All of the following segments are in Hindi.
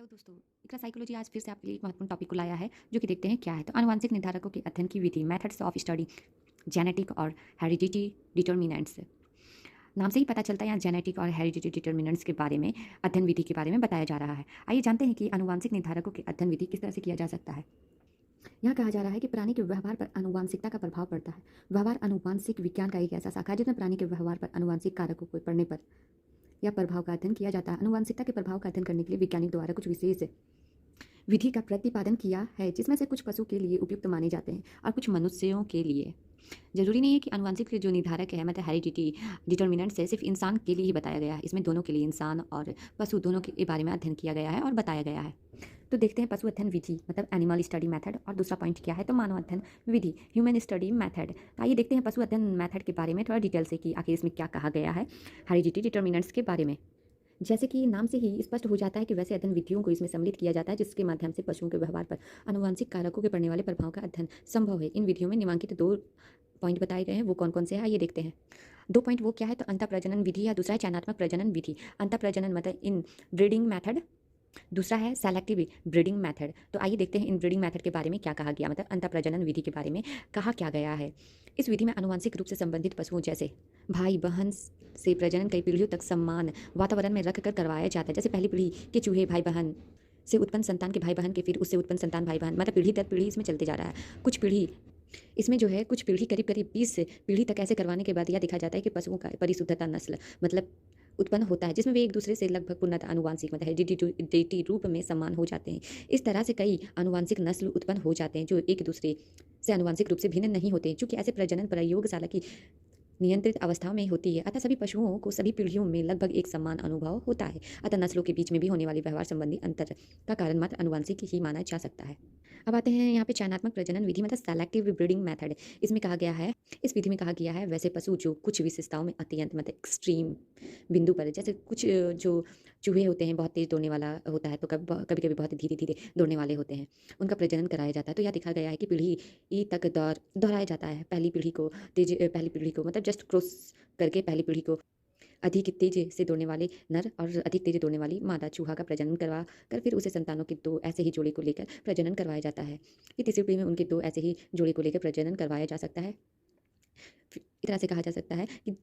हेलो दोस्तों, इकरा साइकोलॉजी आज फिर से आपके लिए एक महत्वपूर्ण टॉपिक को लाया है जो कि देखते हैं क्या है। तो आनुवंशिक निर्धारकों के अध्ययन की विधि, मेथड्स ऑफ स्टडी जेनेटिक और हेरिडिटी डिटर्मिनेंट्स। नाम से ही पता चलता है यहाँ जेनेटिक और हेरिडिटी डिटर्मिनेंट्स के बारे में अध्ययन विधि के बारे में बताया जा रहा है। आइए जानते हैं कि आनुवंशिक निर्धारकों के अध्ययन विधि किस तरह से किया जा सकता है। यहाँ कहा जा रहा है कि प्राणी के व्यवहार पर आनुवंशिकता का प्रभाव पड़ता है। व्यवहार आनुवंशिक विज्ञान का एक ऐसा शाखा है जिसमें प्राणी के व्यवहार पर आनुवंशिक कारकों को पढ़ने पर या प्रभाव का अध्ययन किया जाता है। आनुवंशिकता के प्रभाव का अध्ययन करने के लिए वैज्ञानिक द्वारा कुछ विशेष विधि का प्रतिपादन किया है, जिसमें से कुछ पशु के लिए उपयुक्त माने जाते हैं और कुछ मनुष्यों के लिए। जरूरी नहीं है कि आनुवंशिक के जो निर्धारक है मतलब हेरिडिटी डिटर्मिनेंट्स है सिर्फ इंसान के लिए ही बताया गया है। इसमें दोनों के लिए, इंसान और पशु दोनों के बारे में अध्ययन किया गया है और बताया गया है। तो देखते हैं पशु अध्ययन विधि मतलब एनिमल स्टडी मेथड, और दूसरा पॉइंट क्या है तो मानव अध्ययन विधि ह्यूमन स्टडी मेथड। तो आइए देखते हैं पशु अध्ययन मेथड के बारे में थोड़ा डिटेल से कि आखिर इसमें क्या कहा गया है हेरिडिटी डिटर्मिनेंट्स के बारे में। जैसे कि नाम से ही स्पष्ट हो जाता है कि वैसे अध्ययन विधियों को इसमें सम्मिलित किया जाता है जिसके माध्यम से पशुओं के व्यवहार पर आनुवंशिक कारकों के पड़ने वाले प्रभाव का अध्ययन संभव है। इन विधियों में निम्नलिखित 2 पॉइंट बताए गए हैं, वो कौन कौन से हैं आइए देखते हैं। 2 पॉइंट वो क्या है तो अंतःप्रजनन विधि या दूसरा है चयनात्मक प्रजनन विधि। अंतःप्रजनन मतलब इन ब्रीडिंग मेथड, दूसरा है सेलेक्टिव ब्रीडिंग मेथड। तो आइए देखते हैं इन ब्रीडिंग मेथड के बारे में क्या कहा गया, मतलब अंतःप्रजनन विधि के बारे में कहा क्या गया है। इस विधि में आनुवंशिक रूप से संबंधित पशुओं जैसे भाई बहन से प्रजनन कई पीढ़ियों तक समान वातावरण में रखकर करवाया जाता है। जैसे पहली पीढ़ी के चूहे भाई बहन से उत्पन्न संतान के भाई बहन के, फिर उससे उत्पन्न संतान भाई बहन, मतलब पीढ़ी दर पीढ़ी इसमें चलते जा रहा है। कुछ पीढ़ी इसमें जो है कुछ पीढ़ी करीब करीब 20 पीढ़ी तक ऐसे करवाने के बाद यह देखा जाता है कि पशुओं का परिशुद्धता नस्ल मतलब उत्पन्न होता है, जिसमें वे एक दूसरे से लगभग पूर्णतः आनुवंशिक मतलब हेरिडिटी रूप में समान हो जाते हैं। इस तरह से कई आनुवंशिक नस्ल उत्पन्न हो जाते हैं जो एक दूसरे से आनुवंशिक रूप से भिन्न नहीं होते, चूंकि ऐसे प्रजनन प्रयोगशाला की नियंत्रित अवस्था में होती है। अतः सभी पशुओं को सभी पीढ़ियों में लगभग एक समान अनुभव होता है। अतः नस्लों के बीच में भी होने वाली व्यवहार संबंधी अंतर का कारण मात्र आनुवंशिक ही माना जा सकता है। अब आते हैं यहाँ पे चयनात्मक प्रजनन विधि मतलब सेलेक्टिव ब्रीडिंग मेथड। इसमें कहा गया है, इस विधि में कहा गया है वैसे पशु जो कुछ विशेषताओं में अत्यंत मतलब एक्सट्रीम बिंदु पर, जैसे कुछ जो चूहे होते हैं बहुत तेज दौड़ने वाला होता है तो कभी कभी बहुत धीरे धीरे दौड़ने वाले होते हैं, उनका प्रजनन कराया जाता है। तो यह देखा गया है कि पीढ़ी ई तक दोहराया जाता है। पहली पीढ़ी को मतलब जस्ट क्रॉस करके पहली पीढ़ी को अधिक तेज से दौड़ने वाले नर और अधिक तेज दौड़ने वाली मादा चूहा का प्रजनन करवा कर फिर उसे संतानों के 2 ऐसे ही जोड़े को लेकर प्रजनन करवाया जाता है। फिर तीसरी पीढ़ी में उनके 2 ऐसे ही जोड़े को लेकर प्रजनन करवाया जा सकता है। इस तरह से कहा जा सकता है कि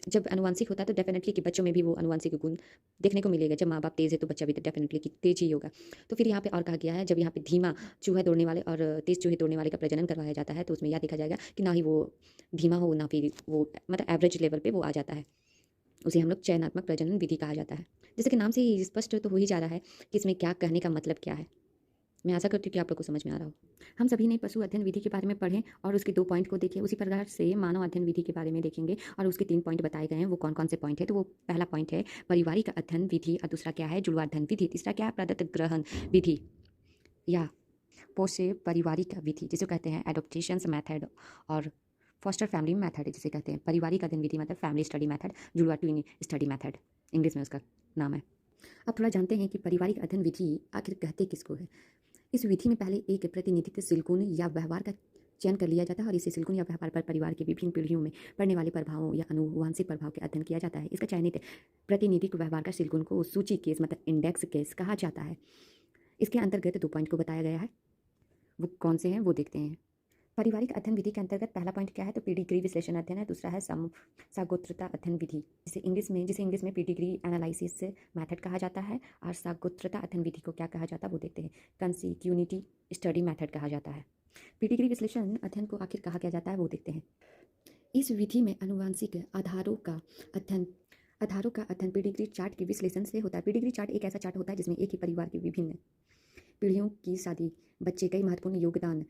जब अनुवांशिक होता है तो डेफिनेटली कि बच्चों में भी वो अनुवांशिक गुण देखने को मिलेगा। जब माँ बाप तेज़ है तो बच्चा भी तो डेफिनेटली कि तेज ही होगा। तो फिर यहाँ पे और कहा गया है जब यहाँ पे धीमा चूहा दौड़ने वाले और तेज़ चूहे दौड़ने वाले का प्रजनन करवाया जाता है तो उसमें यह देखा जाएगा कि ना ही वो धीमा हो ना फिर वो मतलब एवरेज लेवल पे वो आ जाता है। उसे हम लोग चयनात्मक प्रजनन विधि कहा जाता है। जैसे कि नाम से ही स्पष्ट तो हो ही जा रहा है कि इसमें क्या कहने का मतलब क्या है। मैं आशा करती हूँ कि आप लोग को समझ में आ रहा हो। हम सभी ने पशु अध्ययन विधि के बारे में पढ़ें और उसके 2 पॉइंट को देखें। उसी प्रकार से मानव अध्ययन विधि के बारे में देखेंगे और उसके 3 पॉइंट बताए गए हैं, वो कौन कौन से पॉइंट है। तो वो पहला पॉइंट है पारिवारिक अध्ययन विधि, और दूसरा क्या है जुड़वाध्ययन विधि, तीसरा क्या है प्रदत्त ग्रहण विधि या पोषे पारिवारिक विधि जिसे कहते हैं एडोप्टेशन मेथड, और फॉस्टर फैमिली मेथड जिसे कहते हैं पारिवारिक अध्ययन विधि मतलब फैमिली स्टडी मेथड, जुड़वा ट्विन स्टडी मेथड इंग्लिश में उसका नाम है। अब थोड़ा जानते हैं कि पारिवारिक अध्ययन विधि आखिर कहते किसको है। इस विधि में पहले एक प्रतिनिधित्व सिलगुण या व्यवहार का चयन कर लिया जाता है और इसे सिलगुण या व्यवहार पर परिवार के विभिन्न पीढ़ियों में पड़ने वाले प्रभावों या आनुवंशिक प्रभाव के अध्ययन किया जाता है। इसका चयनित प्रतिनिधित्व व्यवहार का सिलगुण को सूची केस मतलब इंडेक्स केस कहा जाता है। इसके अंतर्गत 2 पॉइंट को बताया गया है, वो कौन से हैं वो देखते हैं। पारिवारिक अध्ययन विधि के अंतर्गत पहला पॉइंट क्या है तो पीडिग्री विश्लेषण अध्ययन है, दूसरा है सागोत्रता अध्ययन विधि जिसे इंग्लिश में पीडिग्री एनालिसिस मेथड कहा जाता है, और सागोत्रता अध्ययन विधि को क्या कहा जाता है वो देखते हैं कंसिक्यूनिटी स्टडी मेथड कहा जाता है। पीडिग्री विश्लेषण अध्ययन को आखिर कहा क्या जाता है वो देखते हैं। इस विधि में आनुवंशिक आधारों का अध्ययन पीडिग्री चार्ट के विश्लेषण से होता है। पीडिग्री चार्ट एक ऐसा चार्ट होता है जिसमें एक ही परिवार की विभिन्न पीढ़ियों की शादी, बच्चे, कई महत्वपूर्ण योगदान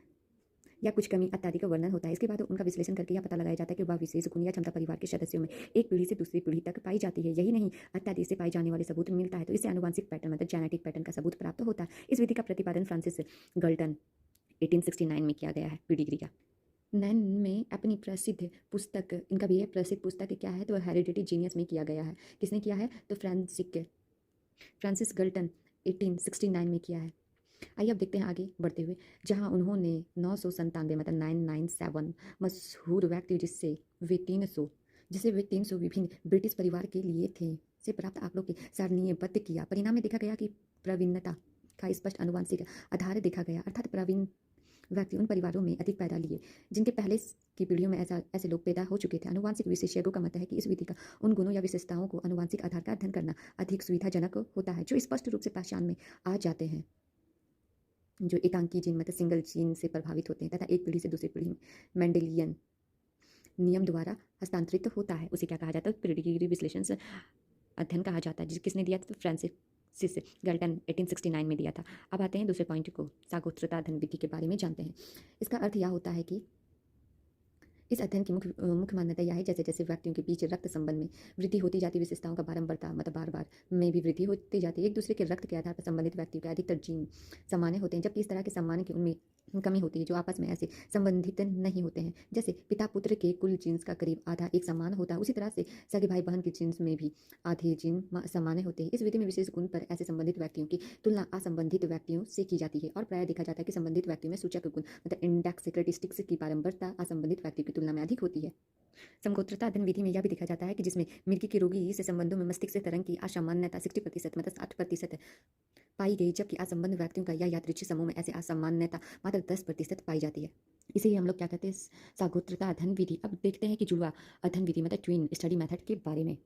या कुछ कमी इत्यादि का वर्णन होता है। इसके बाद उनका विश्लेषण करके यह पता लगाया जाता है कि वह विशेष गुण या क्षमता परिवार के सदस्यों में एक पीढ़ी से दूसरी पीढ़ी तक पाई जाती है। यही नहीं, इत्यादि से पाए जाने वाले सबूत मिलता है तो इससे आनुवंशिक पैटर्न मतलब जेनेटिक पैटर्न का सबूत प्राप्त होता है। इस विधि का प्रतिपादन फ्रांसिस गल्टन 1869 में किया गया है। पीडिग्री का नैन में अपनी प्रसिद्ध पुस्तक, इनका भी है प्रसिद्ध पुस्तक क्या है तो हेरिडिटी जीनियस में किया गया है। किसने किया है तो फ्रांसिस गल्टन 1869 में किया है। आइए अब देखते हैं आगे बढ़ते हुए, जहां उन्होंने 997 मतलब 997 मशहूर व्यक्ति जिसे वे 300 विभिन्न ब्रिटिश परिवार के लिए थे से प्राप्त आंकड़ों के सारणीबद्ध किया। परिणाम में देखा गया कि प्रवीणता का स्पष्ट आनुवंशिक आधार देखा गया, अर्थात प्रवीण व्यक्ति उन परिवारों में अधिक पैदा लिए जिनके पहले की पीढ़ियों में ऐसे लोग पैदा हो चुके थे। आनुवंशिक विशेषज्ञों का मत है कि इस विधि का उन गुणों या विशेषताओं को आनुवंशिक आधार का अध्ययन करना अधिक सुविधाजनक होता है जो स्पष्ट रूप से पहचान में आ जाते हैं, जो एकांकी जीन मतलब सिंगल जीन से प्रभावित होते हैं तथा एक पीढ़ी से दूसरी पीढ़ी में मेंडेलियन नियम द्वारा हस्तांतरित होता है। उसे क्या कहा जाता है? प्रीडिग्री विश्लेषण अध्ययन कहा जाता है, किसने दिया था? फ्रांसिस गैल्टन 1869 में दिया था। अब आते हैं दूसरे पॉइंट को, सागोत्रता अध्ययन विधि के बारे में जानते हैं। इसका अर्थ यह होता है कि इस अध्ययन की मुख्य मान्यता यह है जैसे जैसे व्यक्तियों के बीच रक्त संबंध में वृद्धि होती जाती विशेषताओं का बारंबारता मतलब बार बार में भी वृद्धि होती जाती है। एक दूसरे के रक्त के आधार पर संबंधित व्यक्तियों के अधिकतर जीन सामान्य होते हैं, जबकि इस तरह के सामान्य की उनमें कमी होती है जो आपस में ऐसे संबंधित नहीं होते हैं। जैसे पिता पुत्र के कुल जीन्स का करीब आधा एक समान होता है, उसी तरह से सगे भाई बहन के जीन्स में भी आधे जीन सामान्य होते हैं। इस विधि में विशेष गुण पर ऐसे संबंधित व्यक्तियों की तुलना असंबंधित व्यक्तियों से की जाती है और प्रायः देखा जाता है कि संबंधित व्यक्तियों में सूचक गुण मतलब इंडेक्स कैरेक्टरिस्टिक्स की बारंबारता असंबंधित व्यक्तियों की तुलना में अधिक होती है। समगोत्रता अध्ययन विधि में यह भी देखा जाता है कि जिसमें मिर्गी के रोगी से संबंधों में मस्तिष्क से तरंग की असामान्यता 60% मतलब 60% पाई गई, जबकि असंबद्ध व्यक्तियों का या यादृच्छिक समूह में ऐसे असामान्यता मात्र 10% पाई जाती है। इसे ही हम लोग क्या कहते हैं? सागोत्रता अध्ययन विधि। अब देखते हैं कि जुड़वा अध्ययन विधि मतलब ट्विन स्टडी मेथड के बारे में।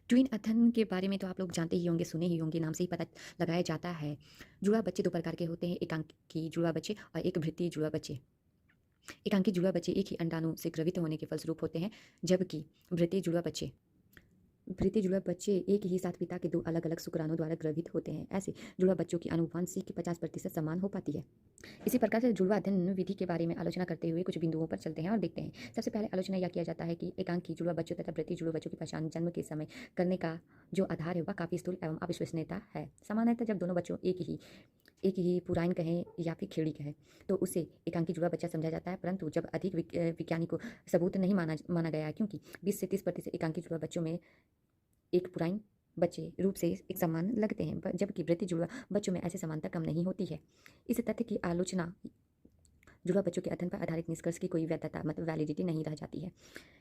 ट्विन अध्ययन के बारे में तो आप लोग जानते ही होंगे, सुने ही होंगे, नाम से ही पता लगाया जाता है। जुड़वा बच्चे दो प्रकार के होते हैं, एकांकी जुड़वा बच्चे और एक वृत्तीय जुड़वा बच्चे। एकांकी जुड़वा बच्चे एक ही अंडाणु से ग्रवित होने के फलस्वरूप होते हैं, जबकि वृत्तीय जुड़वा बच्चे एक ही साथ पिता के दो अलग अलग शुक्राणु द्वारा ग्रवित होते हैं। ऐसे जुड़वा बच्चों की आनुवंशिक 50% समान हो पाती है। इसी प्रकार से जुड़वा अध्ययन विधि के बारे में आलोचना करते हुए कुछ बिंदुओं पर चलते हैं और देखते हैं। सबसे पहले आलोचना यह किया जाता है कि एकांकी जुड़वा बच्चों तथा वृत्तीय जुड़वा बच्चों की पहचान जन्म के समय करने का जो आधार है वह काफ़ी स्थूल एवं अविश्वसनीयता है। सामान्यतः जब दोनों बच्चों एक ही पुराइन कहें या फिर खेड़ी कहें तो उसे एकांकी जुड़वा बच्चा समझा जाता है, परंतु जब अधिक वैज्ञानिक सबूत नहीं माना गया है, क्योंकि 20 से 30% एकांकी जुड़वा बच्चों में एक पुराइन बच्चे रूप से एक समान लगते हैं, जबकि वृत्तीय जुड़वा बच्चों में ऐसी समानता कम नहीं होती है। इस तथ्य की आलोचना जुड़वा बच्चों के अध्ययन पर आधारित निष्कर्ष की कोई वैधता मतलब वैलिडिटी नहीं रह जाती है।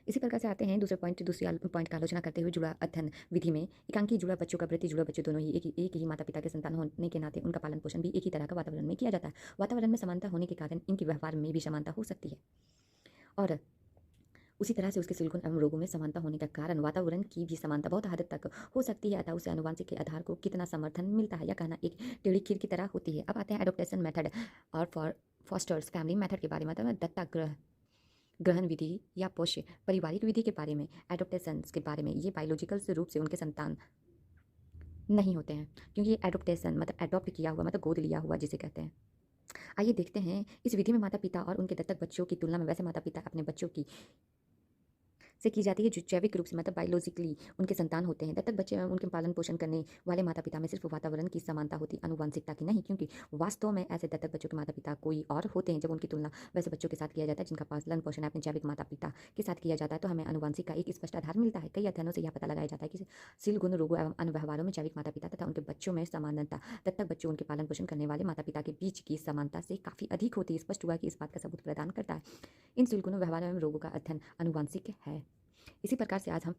इसी प्रकार से आते हैं दूसरे पॉइंट का आलोचना करते हुए जुड़वा अध्ययन विधि में एकांकी जुड़वा बच्चों का वृत्तीय जुड़वा बच्चों दोनों ही एक ही माता पिता के संतान होने के नाते उनका पालन पोषण भी एक ही तरह का वातावरण में किया जाता है। वातावरण में समानता होने के कारण इनके व्यवहार में भी समानता हो सकती है और उसी तरह से उसके सिलिकॉन एवं रोगों में समानता होने के कारण वातावरण की भी समानता बहुत हद तक हो सकती है। अतः उसे आनुवंशिक के आधार को कितना समर्थन मिलता है यह कहना एक टेढ़ी खीर की तरह होती है। अब आते हैं एडॉप्टेशन मेथड और फॉस्टर्स फैमिली मेथड के बारे में, मतलब दत्तक ग्रहण विधि या पोष्य पारिवारिक विधि के बारे में। एडॉप्टेशन के बारे में ये बायोलॉजिकल रूप से उनके संतान नहीं होते हैं, क्योंकि एडॉप्टेशन मतलब एडॉप्ट किया हुआ मतलब गोद लिया हुआ जिसे कहते हैं। आइए देखते हैं इस विधि में माता पिता और उनके दत्तक बच्चों की तुलना में वैसे माता पिता अपने बच्चों की से की जाती है जो जैविक रूप से मतलब बायोलॉजिकली उनके संतान होते हैं। दत्तक बच्चे एवं उनके पालन पोषण करने वाले माता पिता में सिर्फ वातावरण की समानता होती, आनुवंशिकता की नहीं, क्योंकि वास्तव में ऐसे दत्तक बच्चों के माता पिता कोई और होते हैं। जब उनकी तुलना वैसे बच्चों के साथ किया जाता है जिनका पालन पोषण अपने जैविक माता पिता के साथ किया जाता है तो हमें आनुवंशिक का एक स्पष्ट आधार मिलता है। कई अध्ययनों से यह पता लगाया जाता है कि सील गुण रोगों एवं अन्य व्यवहारों में जैविक माता पिता तथा उनके बच्चों में समानता दत्तक बच्चों उनके पालन पोषण करने वाले माता पिता के बीच की समानता से काफ़ी अधिक होती है। स्पष्ट हुआ कि इस बात का सबूत प्रदान करता है इन सील गुणों व्यवहार एवं रोगों का अध्ययन आनुवंशिक है। इसी प्रकार से आज हम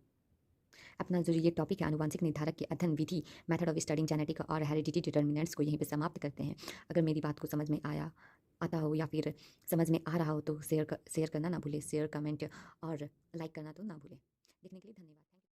अपना जो ये टॉपिक है आनुवंशिक निर्धारक के अध्ययन विधि मेथड ऑफ स्टडिंग जेनेटिक और हेरिडिटी डिटर्मिनेंट्स को यहीं पे समाप्त करते हैं। अगर मेरी बात को समझ में आता हो या फिर समझ में आ रहा हो तो शेयर करना ना भूले, शेयर कमेंट और लाइक करना तो ना भूले। देखने के लिए धन्यवाद।